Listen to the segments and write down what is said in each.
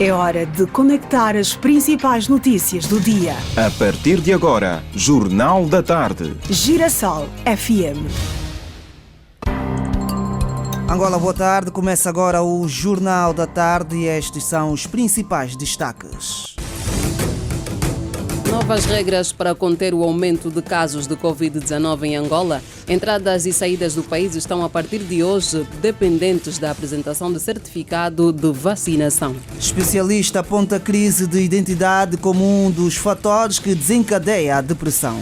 É hora de conectar as principais notícias do dia. A partir de agora, Jornal da Tarde. Girassol FM. Angola, boa tarde. Começa agora o Jornal da Tarde e estes são os principais destaques. Novas regras para conter o aumento de casos de Covid-19 em Angola. Entradas e saídas do país estão a partir de hoje dependentes da apresentação de certificado de vacinação. Especialista aponta a crise de identidade como um dos fatores que desencadeia a depressão.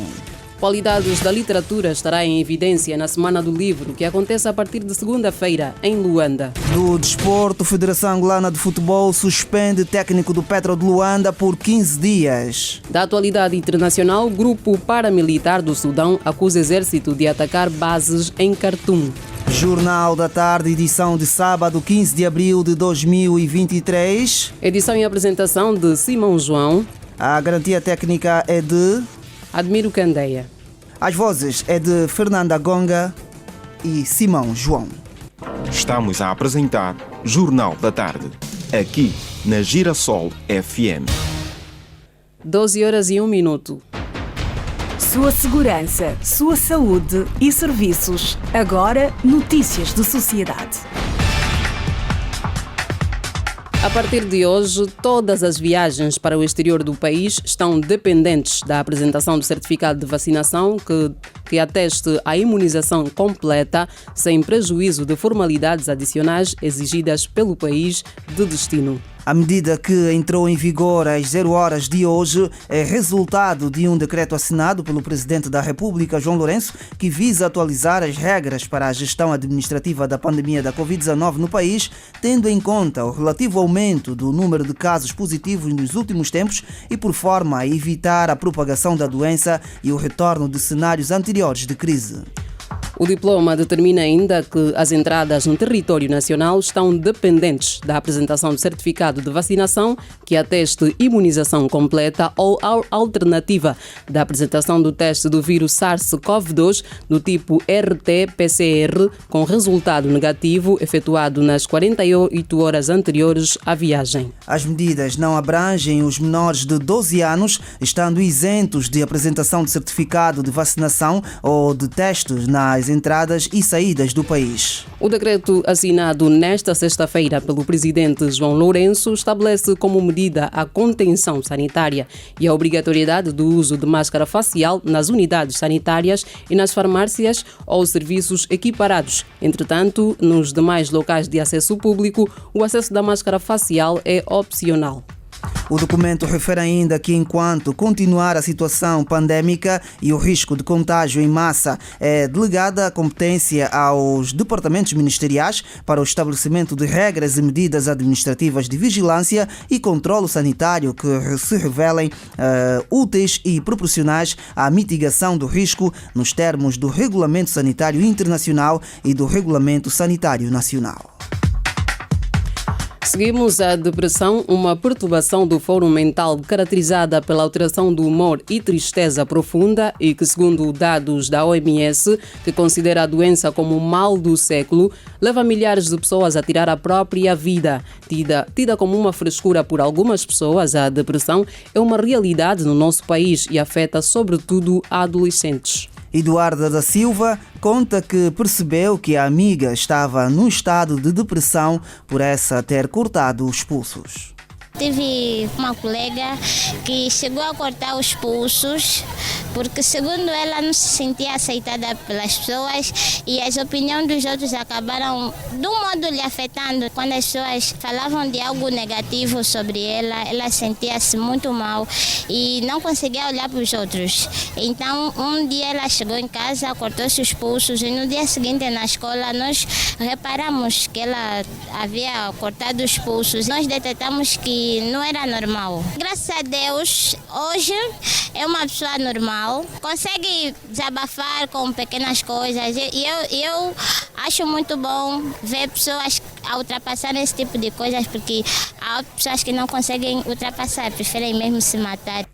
Qualidades da literatura estará em evidência na Semana do Livro, que acontece a partir de segunda-feira, em Luanda. No desporto, Federação Angolana de Futebol suspende técnico do Petro de Luanda por 15 dias. Da atualidade internacional, grupo paramilitar do Sudão acusa exército de atacar bases em Khartoum. Jornal da Tarde, edição de sábado, 15 de abril de 2023. Edição e apresentação de Simão João. A garantia técnica é de Admiro Candeia. As vozes é de Fernanda Gonga e Simão João. Estamos a apresentar Jornal da Tarde, aqui na Girassol FM. 12h01. Sua segurança, sua saúde e serviços. Agora, notícias de sociedade. A partir de hoje, todas as viagens para o exterior do país estão dependentes da apresentação do certificado de vacinação que ateste a imunização completa, sem prejuízo de formalidades adicionais exigidas pelo país de destino. A medida que entrou em vigor às 0 horas de hoje é resultado de um decreto assinado pelo Presidente da República, João Lourenço, que visa atualizar as regras para a gestão administrativa da pandemia da Covid-19 no país, tendo em conta o relativo aumento do número de casos positivos nos últimos tempos e por forma a evitar a propagação da doença e o retorno de cenários anteriores de crise. O diploma determina ainda que as entradas no território nacional estão dependentes da apresentação de certificado de vacinação que ateste imunização completa ou alternativa da apresentação do teste do vírus SARS-CoV-2 do tipo RT-PCR com resultado negativo efetuado nas 48 horas anteriores à viagem. As medidas não abrangem os menores de 12 anos, estando isentos de apresentação de certificado de vacinação ou de testes nas entradas e saídas do país. O decreto assinado nesta sexta-feira pelo presidente João Lourenço estabelece como medida a contenção sanitária e a obrigatoriedade do uso de máscara facial nas unidades sanitárias e nas farmácias ou serviços equiparados. Entretanto, nos demais locais de acesso público, o acesso da máscara facial é opcional. O documento refere ainda que, enquanto continuar a situação pandémica e o risco de contágio em massa, é delegada a competência aos departamentos ministeriais para o estabelecimento de regras e medidas administrativas de vigilância e controlo sanitário que se revelem úteis e proporcionais à mitigação do risco nos termos do Regulamento Sanitário Internacional e do Regulamento Sanitário Nacional. Seguimos a depressão, uma perturbação do fórum mental caracterizada pela alteração do humor e tristeza profunda e que, segundo dados da OMS, que considera a doença como o mal do século, leva milhares de pessoas a tirar a própria vida. Tida como uma frescura por algumas pessoas, a depressão é uma realidade no nosso país e afeta sobretudo adolescentes. Eduarda da Silva conta que percebeu que a amiga estava num estado de depressão por essa ter cortado os pulsos. Tive uma colega que chegou a cortar os pulsos porque, segundo ela, não se sentia aceitada pelas pessoas e as opiniões dos outros acabaram, de um modo, lhe afetando. Quando as pessoas falavam de algo negativo sobre ela, ela sentia-se muito mal e não conseguia olhar para os outros. Então, um dia ela chegou em casa, cortou-se os pulsos e no dia seguinte, na escola, nós reparamos que ela havia cortado os pulsos. Nós detectamos que não era normal. Graças a Deus, hoje é uma pessoa normal, consegue desabafar com pequenas coisas e eu acho muito bom ver pessoas a ultrapassar esse tipo de coisas, porque há pessoas que não conseguem ultrapassar, preferem mesmo se matar.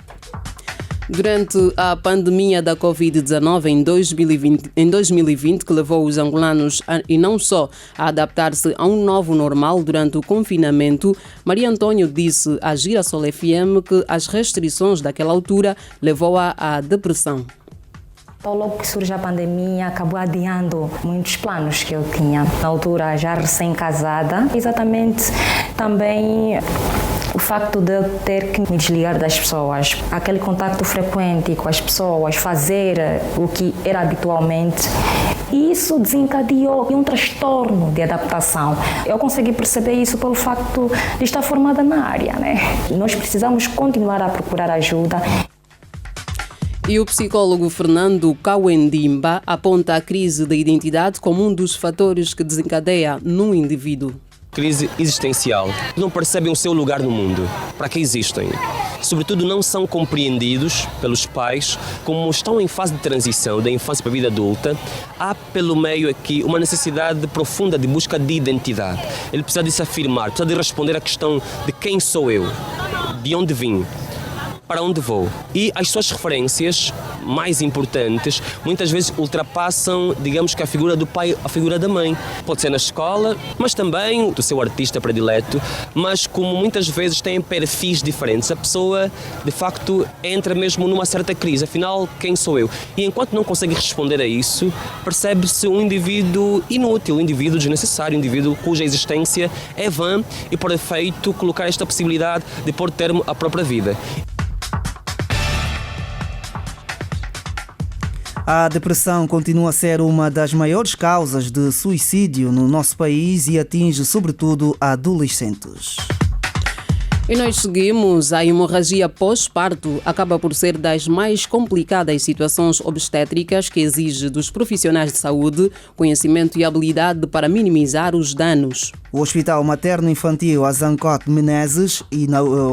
Durante a pandemia da Covid-19 em 2020, que levou os angolanos e não só a adaptar-se a um novo normal durante o confinamento, Maria Antônio disse à Girassol FM que as restrições daquela altura levou-a à depressão. Então, logo que surge a pandemia, acabou adiando muitos planos que eu tinha. Na altura, já recém-casada, exatamente também o facto de eu ter que me desligar das pessoas, aquele contato frequente com as pessoas, fazer o que era habitualmente, e isso desencadeou um transtorno de adaptação. Eu consegui perceber isso pelo facto de estar formada na área, né? Nós precisamos continuar a procurar ajuda. E o psicólogo Fernando Kawendimba aponta a crise da identidade como um dos fatores que desencadeia num indivíduo. Crise existencial. Não percebem o seu lugar no mundo. Para que existem? Sobretudo não são compreendidos pelos pais, como estão em fase de transição da infância para a vida adulta. Há pelo meio aqui uma necessidade profunda de busca de identidade. Ele precisa de se afirmar, precisa de responder à questão de quem sou eu, de onde vim, para onde vou. E as suas referências mais importantes muitas vezes ultrapassam, digamos que a figura do pai, a figura da mãe. Pode ser na escola, mas também do seu artista predileto, mas como muitas vezes têm perfis diferentes, a pessoa de facto entra mesmo numa certa crise. Afinal, quem sou eu? E enquanto não consegue responder a isso, percebe-se um indivíduo inútil, um indivíduo desnecessário, um indivíduo cuja existência é vã e, por efeito, colocar esta possibilidade de pôr termo à própria vida. A depressão continua a ser uma das maiores causas de suicídio no nosso país e atinge sobretudo adolescentes. E nós seguimos. A hemorragia pós-parto acaba por ser das mais complicadas situações obstétricas que exige dos profissionais de saúde conhecimento e habilidade para minimizar os danos. O Hospital Materno-Infantil Azancote Menezes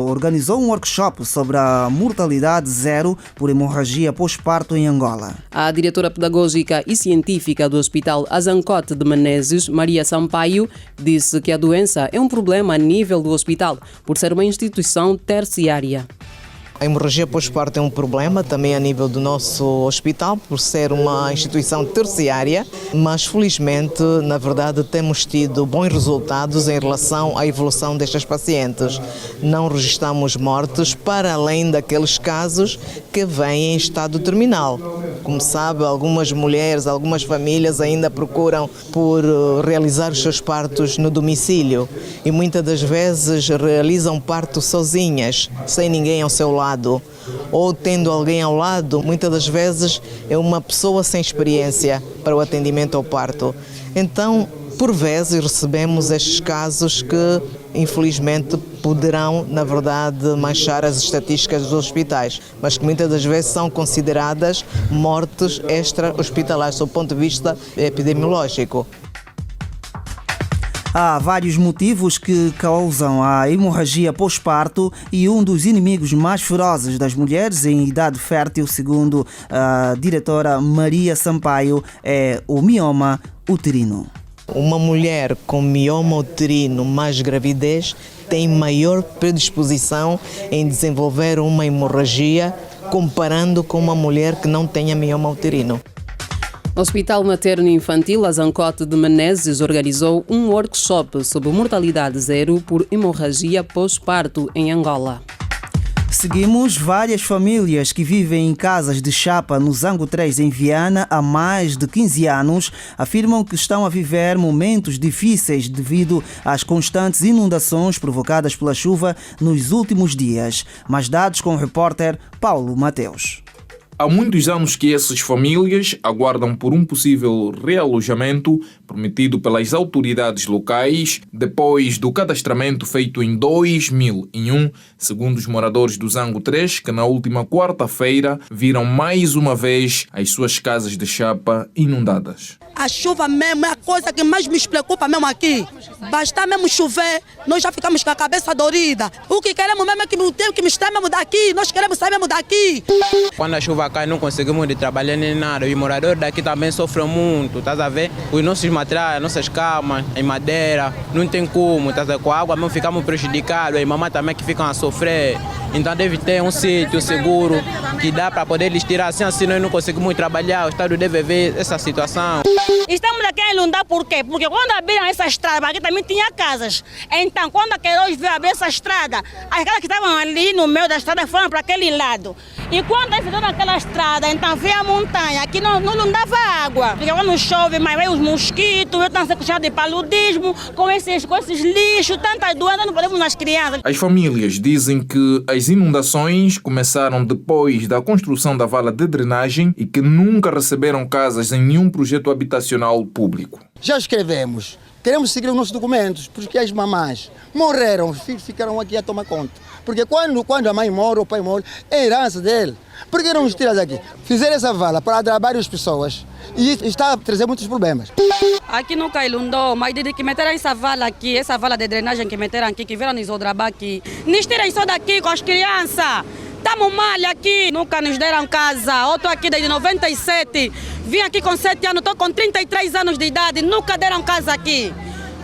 organizou um workshop sobre a mortalidade zero por hemorragia pós-parto em Angola. A diretora pedagógica e científica do Hospital Azancote de Menezes, Maria Sampaio, disse que a doença é um problema a nível do hospital, por ser uma instituição terciária. A hemorragia pós-parto é um problema também a nível do nosso hospital, por ser uma instituição terciária, mas felizmente, na verdade, temos tido bons resultados em relação à evolução destas pacientes. Não registramos mortes para além daqueles casos que vêm em estado terminal. Como sabe, algumas mulheres, algumas famílias ainda procuram por realizar os seus partos no domicílio e muitas das vezes realizam parto sozinhas, sem ninguém ao seu lado. Ou tendo alguém ao lado, muitas das vezes é uma pessoa sem experiência para o atendimento ao parto. Então, por vezes, recebemos estes casos que, infelizmente, poderão, na verdade, manchar as estatísticas dos hospitais, mas que muitas das vezes são consideradas mortes extra-hospitalares, do ponto de vista epidemiológico. Há vários motivos que causam a hemorragia pós-parto e um dos inimigos mais ferozes das mulheres em idade fértil, segundo a diretora Maria Sampaio, é o mioma uterino. Uma mulher com mioma uterino mais gravidez tem maior predisposição em desenvolver uma hemorragia comparando com uma mulher que não tenha mioma uterino. O Hospital Materno-Infantil Azancote de Menezes organizou um workshop sobre mortalidade zero por hemorragia pós-parto em Angola. Seguimos. Várias famílias que vivem em casas de chapa no Zango 3 em Viana há mais de 15 anos afirmam que estão a viver momentos difíceis devido às constantes inundações provocadas pela chuva nos últimos dias. Mais dados com o repórter Paulo Mateus. Há muitos anos que essas famílias aguardam por um possível realojamento prometido pelas autoridades locais depois do cadastramento feito em 2001, segundo os moradores do Zango 3, que na última quarta-feira viram mais uma vez as suas casas de chapa inundadas. A chuva mesmo é a coisa que mais me preocupa mesmo aqui. Basta mesmo chover, nós já ficamos com a cabeça dorida. O que queremos mesmo é que o tempo que me está mesmo daqui, nós queremos sair mesmo daqui. Quando a chuva cai não conseguimos de trabalhar nem nada. Os moradores daqui também sofrem muito, estás a ver? Os nossos materiais, nossas camas, em madeira, não tem como, estás a ver? Com a água mesmo ficamos prejudicados. E mamãe também que ficam a sofrer. então deve ter um sítio seguro que dá para poder lhes tirar, assim nós não conseguimos trabalhar, o Estado deve ver essa situação. Estamos aqui em Lunda por quê? Porque quando abriram essa estrada, aqui também tinha casas. Então, quando a Queiroz veio abrir essa estrada, as casas que estavam ali no meio da estrada foram para aquele lado. E quando eles fizeram naquela estrada, então veio a montanha, aqui não dava água. Porque quando chove, mas veio os mosquitos, eu estava sendo de paludismo, com esses lixos, tantas doenças, não podemos nas crianças. As famílias dizem que as inundações começaram depois da construção da vala de drenagem e que nunca receberam casas em nenhum projeto habitacional público. Já escrevemos, queremos seguir os nossos documentos, porque as mamães morreram, os filhos ficaram aqui a tomar conta. Porque quando a mãe morre, o pai morre, é herança dele. Por que não nos tiram daqui? Fizeram essa vala para atrabar as pessoas e está a trazer muitos problemas. Aqui no Cailundó, mas desde que meteram essa vala aqui, essa vala de drenagem que meteram aqui, que vieram nos odrabar aqui, nos tiram isso daqui com as crianças. Estamos mal aqui, nunca nos deram casa. Eu estou aqui desde 97, vim aqui com 7 anos, estou com 33 anos de idade, nunca deram casa aqui.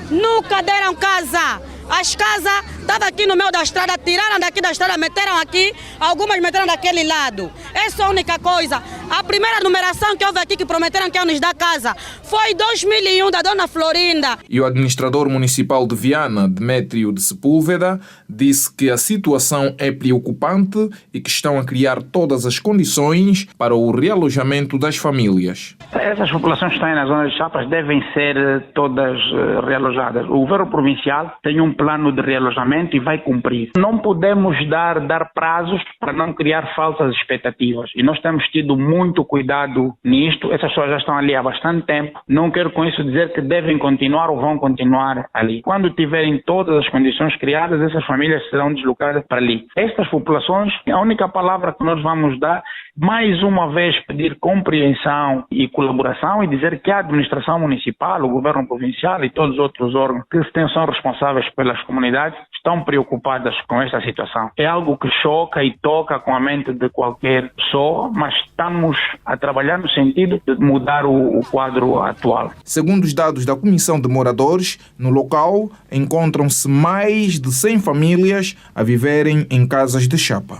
Nunca deram casa. As casas estavam aqui no meio da estrada, tiraram daqui da estrada, meteram aqui, algumas meteram daquele lado. Essa é a única coisa. A primeira numeração que houve aqui que prometeram que iam nos dar casa foi em 2001 da dona Florinda. E o administrador municipal de Viana, Demétrio de Sepúlveda, disse que a situação é preocupante e que estão a criar todas as condições para o realojamento das famílias. Essas populações que estão nas zonas de chapas devem ser todas realojadas. O governo provincial tem um plano de realojamento e vai cumprir. Não podemos dar prazos para não criar falsas expectativas. E nós temos tido muito cuidado nisto. Essas pessoas já estão ali há bastante tempo. Não quero com isso dizer que devem continuar ou vão continuar ali. Quando tiverem todas as condições criadas, essas famílias serão deslocadas para ali. Estas populações, a única palavra que nós vamos dar, mais uma vez pedir compreensão e colaboração e dizer que a administração municipal, o governo provincial e todos os outros órgãos que são responsáveis pelas comunidades estão preocupadas com esta situação. É algo que choca e toca com a mente de qualquer pessoa, mas estamos a trabalhar no sentido de mudar o quadro atual. Segundo os dados da Comissão de Moradores, no local encontram-se mais de 100 famílias a viverem em casas de chapa.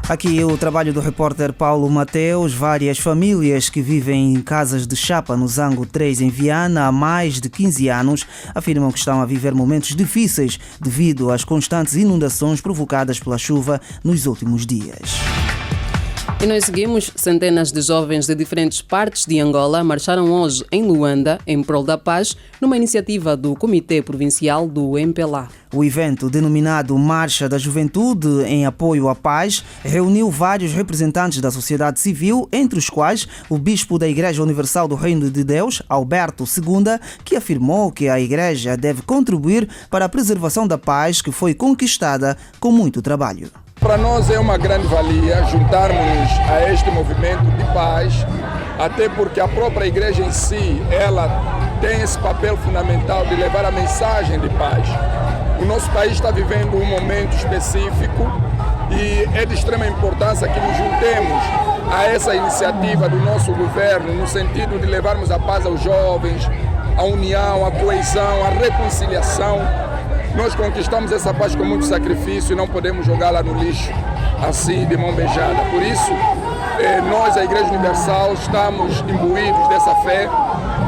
Aqui o trabalho do repórter Paulo Mateus. Várias famílias que vivem em casas de chapa no Zango 3 em Viana há mais de 15 anos afirmam que estão a viver momentos difíceis devido às constantes inundações provocadas pela chuva nos últimos dias. E nós seguimos. Centenas de jovens de diferentes partes de Angola marcharam hoje em Luanda em prol da paz, numa iniciativa do Comitê Provincial do MPLA. O evento, denominado Marcha da Juventude em Apoio à Paz, reuniu vários representantes da sociedade civil, entre os quais o bispo da Igreja Universal do Reino de Deus, Alberto II, que afirmou que a Igreja deve contribuir para a preservação da paz que foi conquistada com muito trabalho. Para nós é uma grande valia juntarmos-nos a este movimento de paz, até porque a própria igreja em si, ela tem esse papel fundamental de levar a mensagem de paz. O nosso país está vivendo um momento específico e é de extrema importância que nos juntemos a essa iniciativa do nosso governo, no sentido de levarmos a paz aos jovens, a união, a coesão, a reconciliação. Nós conquistamos essa paz com muito sacrifício e não podemos jogá-la no lixo assim de mão beijada. Por isso, nós, a Igreja Universal, estamos imbuídos dessa fé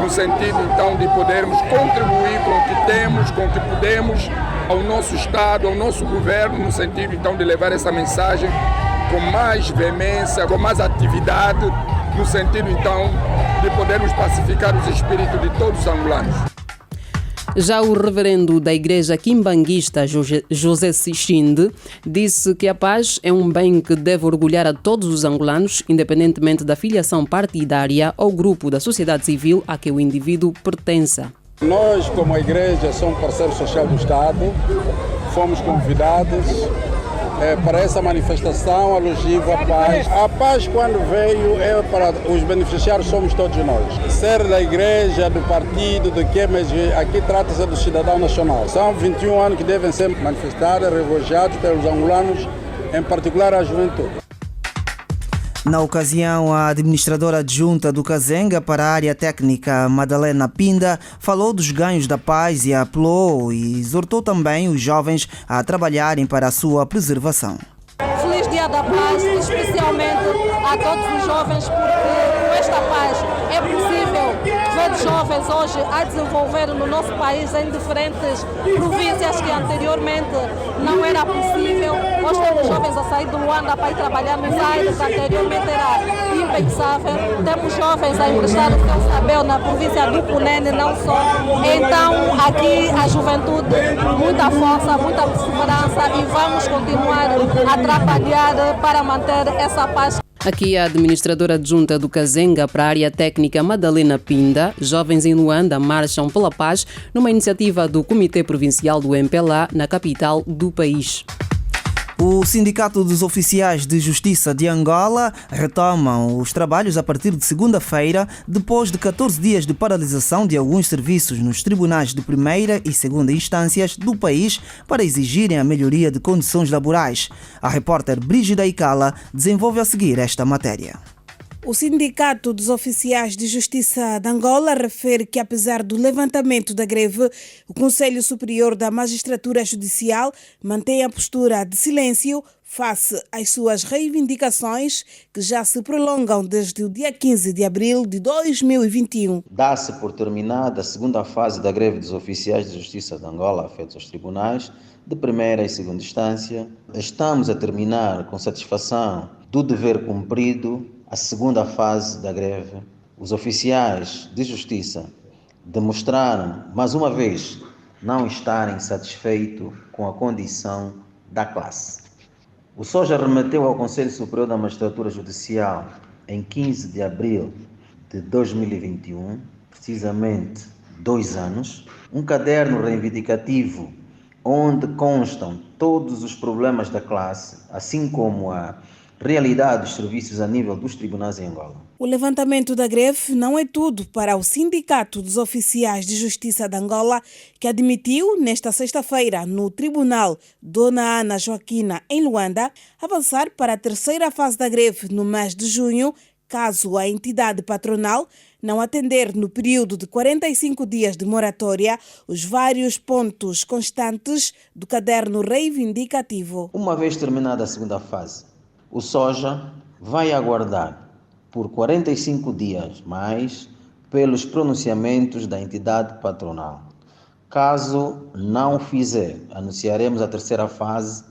no sentido então de podermos contribuir com o que temos, com o que podemos ao nosso Estado, ao nosso governo, no sentido então de levar essa mensagem com mais veemência, com mais atividade, no sentido então de podermos pacificar os espíritos de todos os angolanos. Já o reverendo da Igreja Quimbanguista, José Sixinde, disse que a paz é um bem que deve orgulhar a todos os angolanos, independentemente da filiação partidária ou grupo da sociedade civil a que o indivíduo pertença. Nós, como a Igreja, somos parceiro social do Estado, fomos convidados para essa manifestação alusiva à paz. A paz, quando veio, é para os beneficiários, somos todos nós. Ser da igreja, do partido, do que, mas aqui trata-se do cidadão nacional. São 21 anos que devem ser manifestados, revojados pelos angolanos, em particular a juventude. Na ocasião, a administradora adjunta do Kazenga para a área técnica, Madalena Pinda, falou dos ganhos da paz e apelou e exortou também os jovens a trabalharem para a sua preservação. Feliz Dia da Paz, especialmente a todos os jovens, porque com esta paz é possível ver jovens hoje a desenvolver no nosso país em diferentes províncias que anteriormente não era possível. Hoje temos jovens a sair do Luanda para ir trabalhar nos Aires, que anteriormente era impensável. Temos jovens a emprestar o seu saber na província do Cunene, não só. Então, aqui a juventude, muita força, muita perseverança e vamos continuar a trabalhar para manter essa paz. Aqui a administradora adjunta do Kazenga para a área técnica, Madalena Pinda. Jovens em Luanda marcham pela paz numa iniciativa do Comitê Provincial do MPLA na capital do país. O Sindicato dos Oficiais de Justiça de Angola retomam os trabalhos a partir de segunda-feira, depois de 14 dias de paralisação de alguns serviços nos tribunais de primeira e segunda instâncias do país para exigirem a melhoria de condições laborais. A repórter Brígida Icala desenvolve a seguir esta matéria. O Sindicato dos Oficiais de Justiça de Angola refere que, apesar do levantamento da greve, o Conselho Superior da Magistratura Judicial mantém a postura de silêncio face às suas reivindicações, que já se prolongam desde o dia 15 de abril de 2021. Dá-se por terminada a segunda fase da greve dos oficiais de justiça de Angola afetos aos tribunais de primeira e segunda instância. Estamos a terminar com satisfação do dever cumprido a segunda fase da greve. Os oficiais de justiça demonstraram, mais uma vez, não estarem satisfeitos com a condição da classe. O SOJA remeteu ao Conselho Superior da Magistratura Judicial, em 15 de abril de 2021, precisamente 2 anos, um caderno reivindicativo onde constam todos os problemas da classe, assim como a realidade dos serviços a nível dos tribunais em Angola. O levantamento da greve não é tudo para o Sindicato dos Oficiais de Justiça de Angola, que admitiu, nesta sexta-feira, no Tribunal Dona Ana Joaquina, em Luanda, avançar para a terceira fase da greve no mês de junho, caso a entidade patronal não atender no período de 45 dias de moratória os vários pontos constantes do caderno reivindicativo. Uma vez terminada a segunda fase, o SOJA vai aguardar por 45 dias mais pelos pronunciamentos da entidade patronal. Caso não fizer, anunciaremos a terceira fase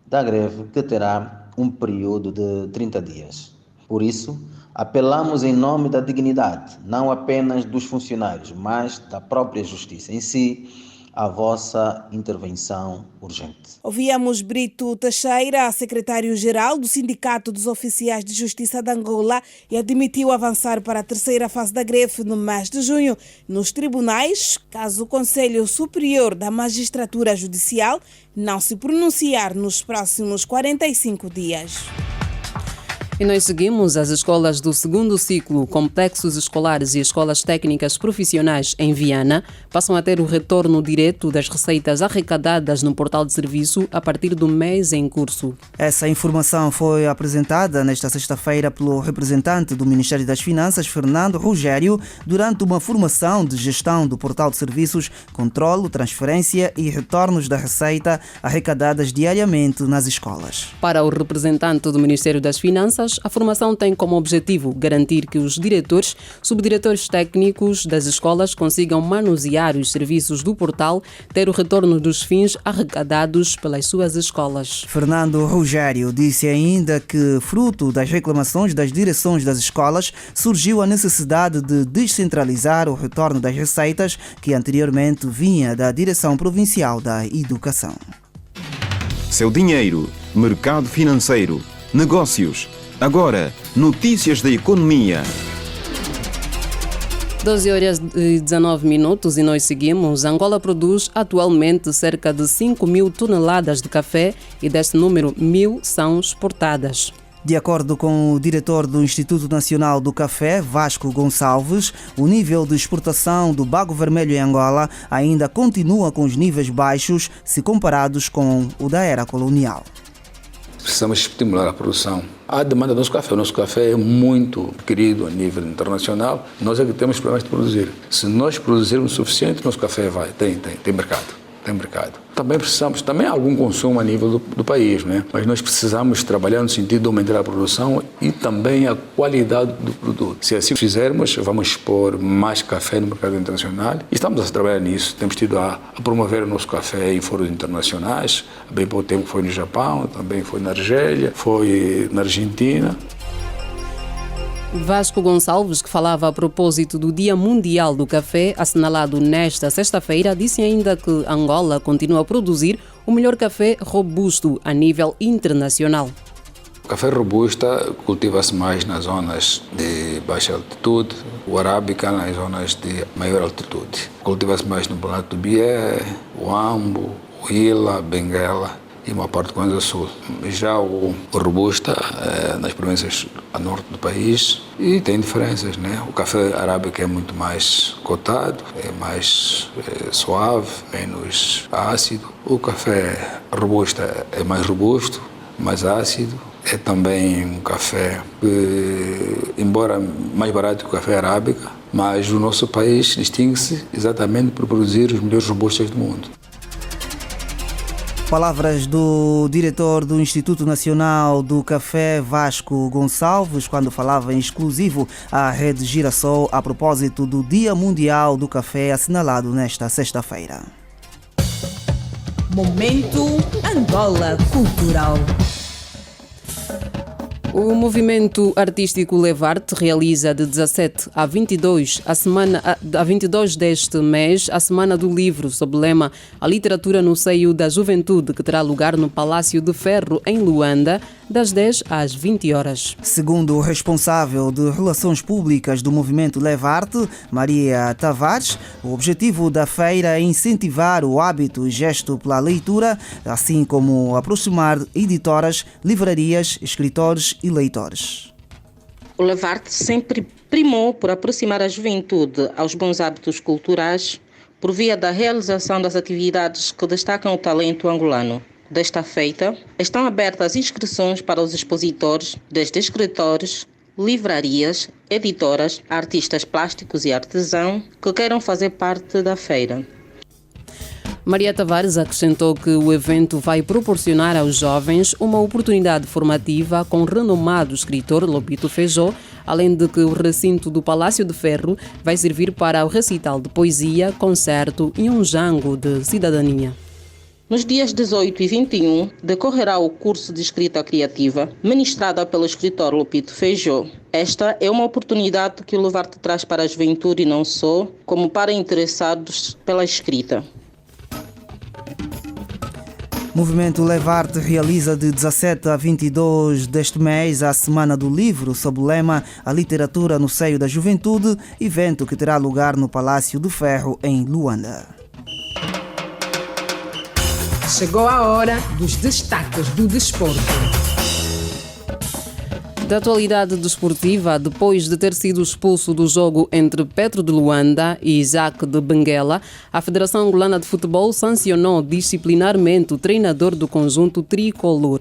da greve, que terá um período de 30 dias. Por isso, apelamos em nome da dignidade, não apenas dos funcionários, mas da própria justiça em si, a vossa intervenção urgente. Ouvíamos Brito Teixeira, secretário-geral do Sindicato dos Oficiais de Justiça de Angola, e admitiu avançar para a terceira fase da greve no mês de junho nos tribunais, caso o Conselho Superior da Magistratura Judicial não se pronunciar nos próximos 45 dias. E nós seguimos. As escolas do segundo ciclo, complexos escolares e escolas técnicas profissionais em Viana passam a ter o retorno direto das receitas arrecadadas no portal de serviço a partir do mês em curso. Essa informação foi apresentada nesta sexta-feira pelo representante do Ministério das Finanças, Fernando Rogério, durante uma formação de gestão do portal de serviços, controlo, transferência e retornos da receita arrecadadas diariamente nas escolas. Para o representante do Ministério das Finanças, a formação tem como objetivo garantir que os diretores, subdiretores técnicos das escolas consigam manusear os serviços do portal, ter o retorno dos fins arrecadados pelas suas escolas. Fernando Rogério disse ainda que, fruto das reclamações das direções das escolas, surgiu a necessidade de descentralizar o retorno das receitas que anteriormente vinha da Direção Provincial da Educação. Seu dinheiro, mercado financeiro, negócios. Agora, notícias da economia. 12 horas e 19 minutos e nós seguimos. Angola produz atualmente cerca de 5.000 toneladas de café e deste número 1.000 são exportadas. De acordo com o diretor do Instituto Nacional do Café, Vasco Gonçalves, o nível de exportação do bago vermelho em Angola ainda continua com os níveis baixos se comparados com o da era colonial. precisamos estimular a produção. A demanda do nosso café. O nosso café é muito querido a nível internacional. Nós é que temos problemas de produzir. Se nós produzirmos o suficiente, nosso café tem mercado. Também precisamos, também algum consumo a nível do país, né? Mas nós precisamos trabalhar no sentido de aumentar a produção e também a qualidade do produto. Se assim fizermos, vamos expor mais café no mercado internacional e estamos a trabalhar nisso. Temos tido a promover o nosso café em fóruns internacionais. Bem pouco tempo foi no Japão, também foi na Argélia, foi na Argentina. Vasco Gonçalves, que falava a propósito do Dia Mundial do Café, assinalado nesta sexta-feira, disse ainda que Angola continua a produzir o melhor café robusto a nível internacional. O café robusta cultiva-se mais nas zonas de baixa altitude, o arábica nas zonas de maior altitude. Cultiva-se mais no Planalto do Bié, o Ambo, o Ila, Benguela e uma parte do Kwanza Sul. Já o robusta nas províncias a norte do país e tem diferenças, né? O café arábica é muito mais cotado, é mais suave, menos ácido. O café robusta é mais robusto, mais ácido. É também um café que, embora mais barato que o café arábica, mas o nosso país distingue-se exatamente por produzir os melhores robustas do mundo. Palavras do diretor do Instituto Nacional do Café, Vasco Gonçalves, quando falava em exclusivo à Rede Girassol a propósito do Dia Mundial do Café assinalado nesta sexta-feira. Momento Angola Cultural. O movimento artístico Levarte realiza de 17 a 22 deste mês a Semana do Livro, sob o lema A Literatura no Seio da Juventude, que terá lugar no Palácio de Ferro, em Luanda, das 10 às 20 horas. Segundo o responsável de Relações Públicas do movimento Levarte, Maria Tavares, o objetivo da feira é incentivar o hábito e gesto pela leitura, assim como aproximar editoras, livrarias, escritores e leitores. O Levarte sempre primou por aproximar a juventude aos bons hábitos culturais por via da realização das atividades que destacam o talento angolano. Desta feita, estão abertas inscrições para os expositores, desde escritores, livrarias, editoras, artistas plásticos e artesãos que queiram fazer parte da feira. Maria Tavares acrescentou que o evento vai proporcionar aos jovens uma oportunidade formativa com o renomado escritor Lobito Feijó, além de que o recinto do Palácio de Ferro vai servir para o recital de poesia, concerto e um jango de cidadania. Nos dias 18 e 21, decorrerá o curso de escrita criativa, ministrada pelo escritor Lobito Feijó. Esta é uma oportunidade que o Levarte traz para a juventude e não só, como para interessados pela escrita. O movimento Levarte realiza de 17 a 22 deste mês a Semana do Livro, sob o lema A Literatura no Seio da Juventude, evento que terá lugar no Palácio do Ferro, em Luanda. Chegou a hora dos destaques do desporto. Da atualidade desportiva, depois de ter sido expulso do jogo entre Petro de Luanda e Isaac de Benguela, a Federação Angolana de Futebol sancionou disciplinarmente o treinador do conjunto tricolor.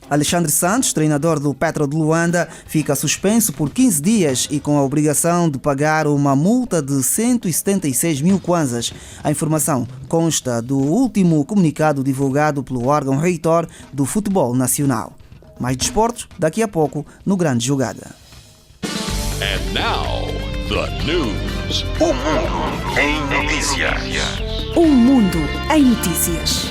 Alexandre Santos, treinador do Petro de Luanda, fica suspenso por 15 dias e com a obrigação de pagar uma multa de 176 mil kwanzas. A informação consta do último comunicado divulgado pelo órgão reitor do futebol nacional. Mais desportos daqui a pouco no Grande Jogada. And now, the news. O mundo em notícias. O mundo em notícias.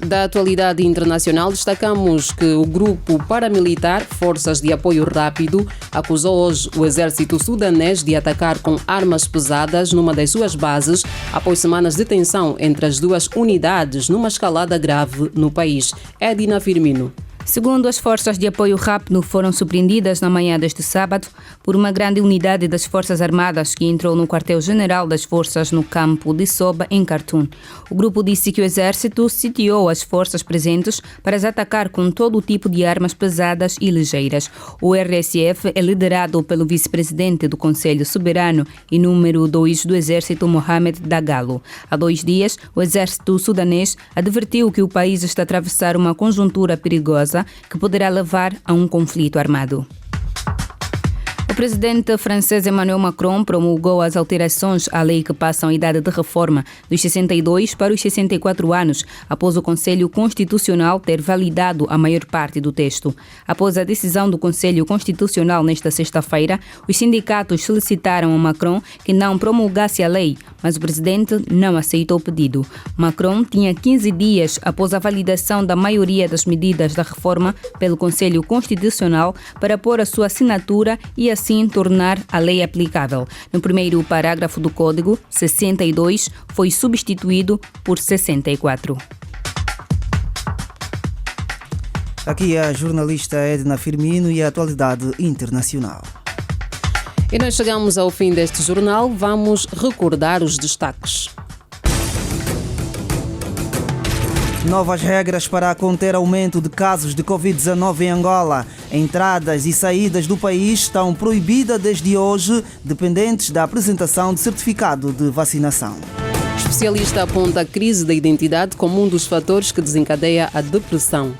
Da atualidade internacional, destacamos que o grupo paramilitar Forças de Apoio Rápido acusou hoje o exército sudanês de atacar com armas pesadas numa das suas bases após semanas de tensão entre as duas unidades numa escalada grave no país. Edina Firmino. Segundo as forças de apoio rápido, foram surpreendidas na manhã deste sábado por uma grande unidade das Forças Armadas que entrou no quartel-general das forças no campo de Soba, em Khartoum. O grupo disse que o exército sitiou as forças presentes para as atacar com todo o tipo de armas pesadas e ligeiras. O RSF é liderado pelo vice-presidente do Conselho Soberano e número 2 do Exército, Mohamed Dagalo. Há 2 dias, o exército sudanês advertiu que o país está a atravessar uma conjuntura perigosa que poderá levar a um conflito armado. O presidente francês Emmanuel Macron promulgou as alterações à lei que passam a idade de reforma dos 62 para os 64 anos, após o Conselho Constitucional ter validado a maior parte do texto. Após a decisão do Conselho Constitucional nesta sexta-feira, os sindicatos solicitaram a Macron que não promulgasse a lei, mas o presidente não aceitou o pedido. Macron tinha 15 dias após a validação da maioria das medidas da reforma pelo Conselho Constitucional para pôr a sua assinatura e assim tornar a lei aplicável. No primeiro parágrafo do Código, 62 foi substituído por 64. Aqui é a jornalista Edna Firmino e a atualidade internacional. E nós chegamos ao fim deste jornal. Vamos recordar os destaques. Novas regras para conter aumento de casos de Covid-19 em Angola. Entradas e saídas do país estão proibidas desde hoje, dependentes da apresentação de certificado de vacinação. O especialista aponta a crise da identidade como um dos fatores que desencadeia a depressão.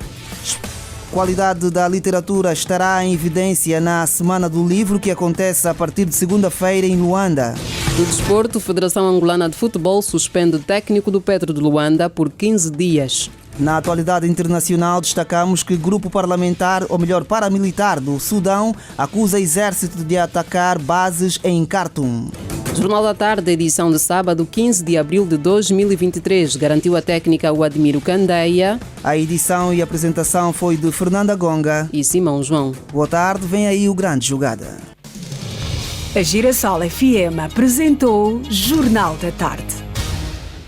Qualidade da literatura estará em evidência na Semana do Livro, que acontece a partir de segunda-feira em Luanda. Do desporto, a Federação Angolana de Futebol suspende o técnico do Petro de Luanda por 15 dias. Na atualidade internacional, destacamos que grupo parlamentar, ou melhor, paramilitar do Sudão, acusa exército de atacar bases em Khartoum. Jornal da Tarde, edição de sábado, 15 de abril de 2023. Garantiu a técnica o Admiro Candeia. A edição e apresentação foi de Fernanda Gonga e Simão João. Boa tarde, vem aí o Grande Jogada. A Girassol FM apresentou Jornal da Tarde.